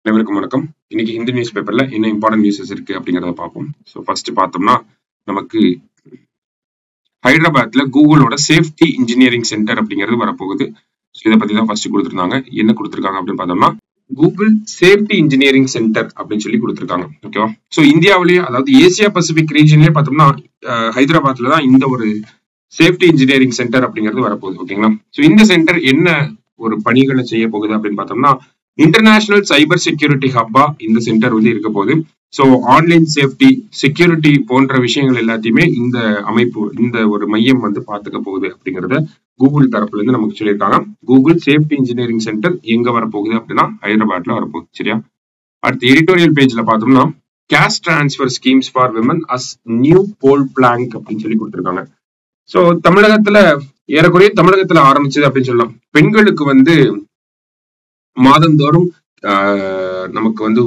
அனைவருக்கும் வணக்கம். இன்னைக்கு ஹிந்து நியூஸ் பேப்பர்ல என்ன இம்பார்ட்டன்ட் நியூஸஸ் இருக்கு அப்படிங்கறத பார்ப்போம். ஸோ ஃபர்ஸ்ட் பார்த்தோம்னா நமக்கு ஹைதராபாத்ல கூகுளோட சேஃப்டி இன்ஜினியரிங் சென்டர் அப்படிங்கிறது வரப்போகுது. ஸோ இதை பத்தி தான் ஃபர்ஸ்ட் கொடுத்துருந்தாங்க. என்ன கொடுத்துருக்காங்க அப்படின்னு பார்த்தோம்னா கூகுள் சேஃப்டி இன்ஜினியரிங் சென்டர் அப்படின்னு சொல்லி கொடுத்துருக்காங்க. ஓகேவா? ஸோ இந்தியாவிலேயே, அதாவது ஏசியா பசிபிக் ரீஜன்லயே பார்த்தோம்னா ஹைதராபாத்ல தான் இந்த ஒரு சேஃப்டி இன்ஜினியரிங் சென்டர் அப்படிங்கிறது வரப்போகுது. ஓகேங்களா? ஸோ இந்த சென்டர் என்ன ஒரு பணிகளை செய்ய போகுது அப்படின்னு பார்த்தோம்னா இன்டர்நேஷனல் சைபர் செக்யூரிட்டி ஹப்பா இந்த சென்டர் வந்து இருக்க போகுது. ஸோ ஆன்லைன் சேஃப்டி, செக்யூரிட்டி போன்ற விஷயங்கள் எல்லாத்தையுமே இந்த அமைப்பு, இந்த ஒரு மையம் வந்து பார்த்துக்க போகுது அப்படிங்கறத கூகுள் தரப்புல இருந்து நமக்கு சொல்லியிருக்காங்க. கூகுள் சேஃப்டி இன்ஜினியரிங் சென்டர் எங்க வரப்போகுது அப்படின்னா ஹைதராபாத்ல வரப்போகுது. சரியா? அடுத்து எடிட்டோரியல் பேஜ்ல பார்த்தோம்னா cash transfer schemes for women as new poll plank அப்படின்னு சொல்லி கொடுத்துருக்காங்க. ஸோ தமிழகத்துல ஏறக்குறைய தமிழகத்துல ஆரம்பிச்சது அப்படின்னு சொல்லலாம். பெண்களுக்கு வந்து மாதந்தோறும் நமக்கு வந்து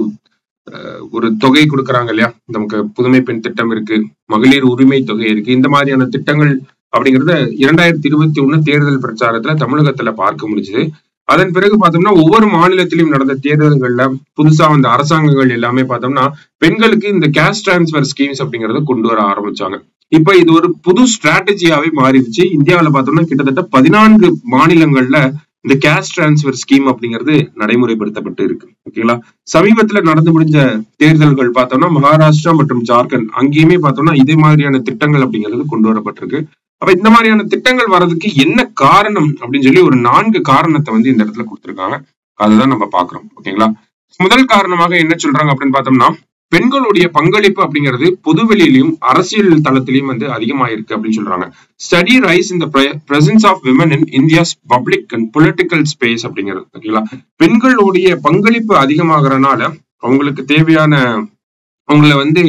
ஒரு தொகை கொடுக்கறாங்க இல்லையா? நமக்கு புதுமை பெண் திட்டம் இருக்கு, மகளிர் உரிமை தொகை இருக்கு. இந்த மாதிரியான திட்டங்கள் அப்படிங்கறத 2021 தேர்தல் பிரச்சாரத்துல தமிழகத்துல பார்க்க முடிஞ்சது. அதன் பிறகு பார்த்தோம்னா ஒவ்வொரு மாநிலத்திலும் நடந்த தேர்தல்கள்ல புதுசா வந்த அரசாங்கங்கள் எல்லாமே பார்த்தோம்னா பெண்களுக்கு இந்த கேஷ் டிரான்ஸ்பர் ஸ்கீம்ஸ் அப்படிங்கறத கொண்டு வர ஆரம்பிச்சாங்க. இப்ப இது ஒரு புது ஸ்ட்ராட்டஜியாவே மாறிடுச்சு. இந்தியாவில பார்த்தோம்னா கிட்டத்தட்ட 14 மாநிலங்கள்ல இந்த கேஷ் டிரான்ஸ்பர் ஸ்கீம் அப்படிங்கிறது நடைமுறைப்படுத்தப்பட்டு இருக்கு. ஓகேங்களா? சமீபத்துல நடந்து முடிஞ்ச தேர்தல்கள் பார்த்தோம்னா மகாராஷ்டிரா மற்றும் ஜார்க்கண்ட், அங்கேயுமே பார்த்தோம்னா இதே மாதிரியான திட்டங்கள் அப்படிங்கிறது கொண்டு வரப்பட்டிருக்கு. அப்ப இந்த மாதிரியான திட்டங்கள் வர்றதுக்கு என்ன காரணம் அப்படின்னு சொல்லி ஒரு 4 காரணத்தை வந்து இந்த இடத்துல கொடுத்திருக்காங்க. அதுதான் நம்ம பாக்குறோம். ஓகேங்களா? முதல் காரணமாக என்ன சொல்றாங்க அப்படின்னு பார்த்தோம்னா பெண்களுடைய பங்களிப்பு அப்படிங்கிறது பொதுவெளியிலும் அரசியல் தளத்திலையும் வந்து அதிகமாயிருக்கு அப்படின்னு சொல்றாங்க. Study rise in the presence of women in India's public and political space அப்படிங்கிறது. ஓகேங்களா? பெண்களுடைய பங்களிப்பு அதிகமாகறனால அவங்களுக்கு தேவையான, அவங்கள வந்து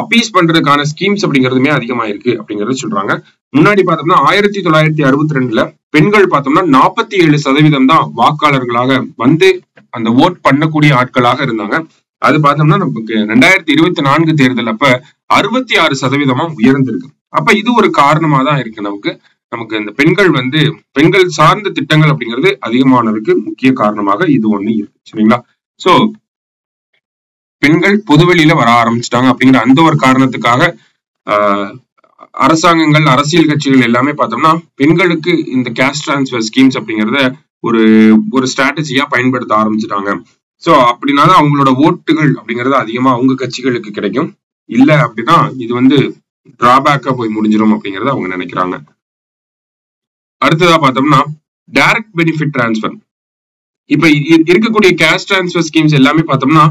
அப்பீஸ் பண்றதுக்கான ஸ்கீம்ஸ் அப்படிங்கிறதுமே அதிகமாயிருக்கு அப்படிங்கறத சொல்றாங்க. முன்னாடி பார்த்தோம்னா 1962 பெண்கள் பார்த்தோம்னா 47% தான் வாக்காளர்களாக வந்து அந்த ஓட் பண்ணக்கூடிய ஆட்களாக இருந்தாங்க. அது பார்த்தோம்னா நமக்கு 2024 தேர்தல் அப்ப 66% உயர்ந்திருக்கு. அப்ப இது ஒரு காரணமா தான் இருக்கு. நமக்கு இந்த பெண்கள் சார்ந்த திட்டங்கள் அப்படிங்கிறது அதிகமானதுக்கு முக்கிய காரணமாக இது ஒண்ணு இருக்கு. சரிங்களா? சோ பெண்கள் பொதுவெளியில வர ஆரம்பிச்சிட்டாங்க அப்படிங்கிற அந்த ஒரு காரணத்துக்காக அரசாங்கங்கள், அரசியல் கட்சிகள் எல்லாமே பார்த்தோம்னா பெண்களுக்கு இந்த கேஷ் டிரான்ஸ்பர் ஸ்கீம்ஸ் அப்படிங்கறத ஒரு ஸ்ட்ராட்டஜியா பயன்படுத்த ஆரம்பிச்சிட்டாங்க. சோ அப்படின்னாதான் அவங்களோட ஓட்டுகள் அப்படிங்கறது அதிகமா அவங்க கட்சிகளுக்கு கிடைக்கும். இல்ல அப்படின்னா இது வந்து டிராபேக்கா போய் முடிஞ்சிடும் அப்படிங்கறத அவங்க நினைக்கிறாங்க. அடுத்ததா பார்த்தோம்னா டைரக்ட் பெனிஃபிட் டிரான்ஸ்பர். இப்ப இருக்கக்கூடிய கேஷ் டிரான்ஸ்பர் ஸ்கீம்ஸ் எல்லாமே பார்த்தோம்னா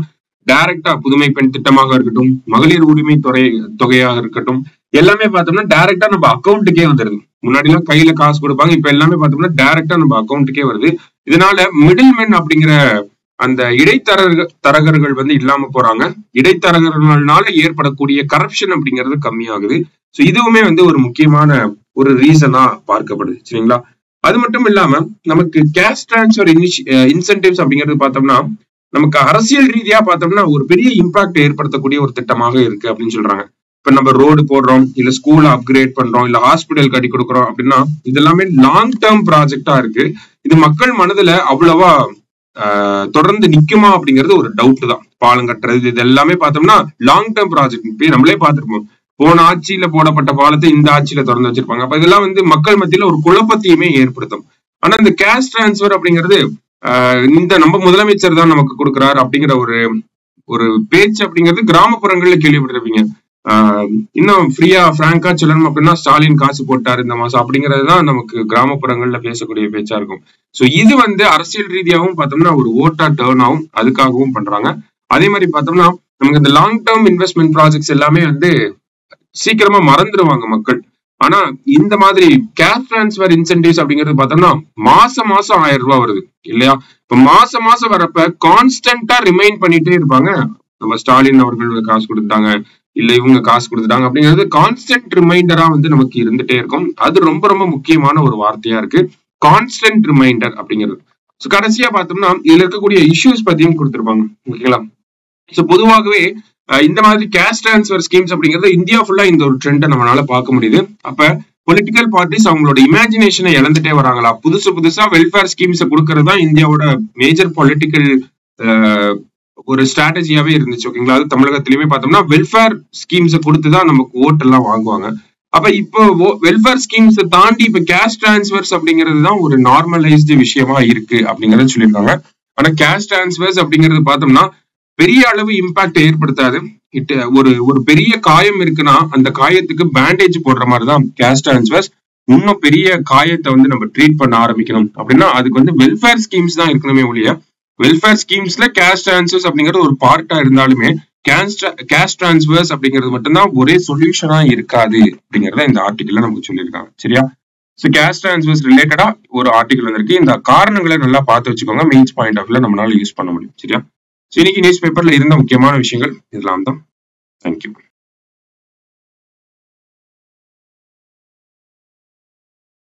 டைரக்டா புதுமை பெண் திட்டமாக இருக்கட்டும், மகளிர் உரிமை தொகையாக இருக்கட்டும், எல்லாமே பார்த்தோம்னா டைரக்டா நம்ம அக்கௌண்ட்டுக்கே வந்துருது. முன்னாடி எல்லாம் கையில காசு கொடுப்பாங்க, இப்ப எல்லாமே பார்த்தோம்னா டைரக்டா நம்ம அக்கௌண்ட்டுக்கே வருது. இதனால மிடில் மென் அப்படிங்கிற அந்த இடைத்தரகர்கள் வந்து இல்லாம போறாங்க. இடைத்தரகர்களால ஏற்படக்கூடிய கரப்ஷன் அப்படிங்கிறது கம்மியாகுது. சோ இதுவுமே வந்து ஒரு முக்கியமான ஒரு ரீசனா பார்க்கப்படுது. சரிங்களா? அது மட்டும் இல்லாம நமக்கு கேஷ் டிரான்ஸ்பர் இன்சென்டிவ்ஸ் அப்படிங்கிறது பார்த்தோம்னா நமக்கு அரசியல் ரீதியா பார்த்தோம்னா ஒரு பெரிய இம்பாக்ட் ஏற்படுத்தக்கூடிய ஒரு திட்டமாக இருக்கு அப்படின்னு சொல்றாங்க. இப்ப நம்ம ரோடு போடுறோம், இல்ல ஸ்கூல் அப்கிரேட் பண்றோம், இல்ல ஹாஸ்பிட்டல் கட்டி கொடுக்குறோம் அப்படின்னா இதெல்லாமே லாங் டேர்ம் ப்ராஜெக்டா இருக்கு. இது மக்கள் மனதுல அவ்வளவா தொடர்ந்து நிக்குமா அப்படிங்கிறது ஒரு டவுட் தான். பாலம் கட்டுறது இது எல்லாமே பார்த்தோம்னா லாங் டேர்ம் ப்ராஜெக்ட். நம்மளே பார்த்திருப்போம், போன ஆட்சியில போடப்பட்ட பாலத்தை இந்த ஆட்சியில திறந்து வச்சிருப்பாங்க. அப்ப இதெல்லாம் வந்து மக்கள் மத்தியில ஒரு குழப்பத்தையுமே ஏற்படுத்தும். ஆனா இந்த கேஷ் டிரான்ஸ்பர் அப்படிங்கிறது இந்த நம்ம முதலமைச்சர் தான் நமக்கு கொடுக்கிறார் அப்படிங்கிற ஒரு பேச்சு அப்படிங்கிறது கிராமப்புறங்கள்ல கேள்விப்பட்டிருப்பீங்க. இன்னும் பிராங்கா சொல்லணும் அப்படின்னா ஸ்டாலின் காசு போட்டாரு இந்த மாசம் அப்படிங்கறதுதான் நமக்கு கிராமப்புறங்கள்ல பேசக்கூடிய பேச்சா இருக்கும். சோ இது வந்து அரசியல் ரீதியாகவும் பார்த்தோம்னா ஒரு ஓட்டா டேர்ன் ஆகும், அதுக்காகவும் பண்றாங்க. அதே மாதிரி பார்த்தோம்னா நமக்கு இந்த லாங் டேர்ம் இன்வெஸ்ட்மெண்ட் ப்ராஜெக்ட்ஸ் எல்லாமே வந்து சீக்கிரமா மறந்துடுவாங்க மக்கள். ஆனா இந்த மாதிரி கேஷ் டிரான்ஸ்பர் இன்சென்டிவ்ஸ் அப்படிங்கிறது பார்த்தோம்னா மாசம் 1000 ரூபாய் வருது இல்லையா? இப்ப மாசம் வரப்ப கான்ஸ்டன்டா ரிமைண்ட் பண்ணிட்டே இருப்பாங்க, நம்ம ஸ்டாலின் அவர்கள் காசு கொடுத்துட்டாங்க, இல்ல இவங்க காசு கொடுத்துட்டாங்க அப்படிங்கிறது கான்ஸ்டன்ட் ரிமைண்டரா வந்து நமக்கு இருந்துட்டே இருக்கும். அது ரொம்ப ரொம்ப முக்கியமான ஒரு வார்த்தையா இருக்கு, கான்ஸ்டன்ட் ரிமைண்டர் அப்படிங்கிறது. சோ கடைசியா பார்த்தோம்னா இதுல இருக்கக்கூடிய இஷ்யூஸ் பத்தியும் கொடுத்திருப்பாங்க. ஓகேங்களா? சோ பொதுவாகவே இந்த மாதிரி கேஷ் டிரான்ஸ்பர் ஸ்கீம்ஸ் அப்படிங்கிறது இந்தியா ஃபுல்லா இந்த ஒரு ட்ரெண்டை நம்மளால பார்க்க முடியுது. அப்ப பொலிட்டிக்கல் பார்ட்டிஸ் அவங்களோட இமேஜினேஷனை இழந்துட்டே வராங்களா? புதுசா வெல்ஃபேர் ஸ்கீம்ஸ் கொடுக்கறது தான் இந்தியாவோட மேஜர் பொலிட்டிக்கல் ஒரு ஸ்ட்ராட்டஜியாவே இருந்துச்சு. ஓகேங்களா? அது தமிழகத்திலயுமே பார்த்தோம்னா வெல்ஃபேர் ஸ்கீம்ஸை கொடுத்துதான் நமக்கு ஓட் எல்லாம் வாங்குவாங்க. அப்ப இப்போ வெல்ஃபேர் ஸ்கீம்ஸ் தாண்டி இப்ப கேஷ் டிரான்ஸ்ஃபர்ஸ் அப்படிங்கிறது தான் ஒரு நார்மலைஸ்டு விஷயமா இருக்கு அப்படிங்கறத சொல்லியிருக்காங்க. ஆனா கேஷ் டிரான்ஸ்ஃபர்ஸ் அப்படிங்கிறது பார்த்தோம்னா பெரிய அளவு இம்பாக்ட் ஏற்படுத்தாது. ஒரு பெரிய காயம் இருக்குன்னா அந்த காயத்துக்கு பேண்டேஜ் போடுற மாதிரிதான் கேஷ் டிரான்ஸ்ஃபர்ஸ். இன்னும் பெரிய காயத்தை வந்து நம்ம ட்ரீட் பண்ண ஆரம்பிக்கணும் அப்படின்னா அதுக்கு வந்து வெல்ஃபேர் ஸ்கீம்ஸ் தான் இருக்கணுமே ஒழிய, வெல்ஃபேர் ஸ்கீம்ஸ்ல கேஷ் டிரான்ஸ்ஃபர்ஸ் அப்படிங்கிறது ஒரு பார்ட்டா இருந்தாலுமே கேஷ் டிரான்ஸ்ஃபர்ஸ் அப்படிங்கிறது மட்டும்தான் ஒரே சொல்யூஷனா இருக்காது அப்படிங்கறத இந்த ஆர்டிகல்ல நமக்கு சொல்லியிருக்காங்க. சரியா? ஸோ கேஷ் டிரான்ஸ்ஃபர்ஸ் ரிலேட்டடா ஒரு ஆர்டிகல் வந்திருக்கு. இந்த காரணங்களை நல்லா பார்த்து வச்சுக்கோங்க. மெயின்ஸ் பாயிண்ட் ஆஃப் வியூல நம்மளால யூஸ் பண்ண முடியும். சரியா? ஸோ இன்னைக்கு நியூஸ் பேப்பர்ல இருந்த முக்கியமான விஷயங்கள் இதெல்லாம் தான். தேங்க்யூ.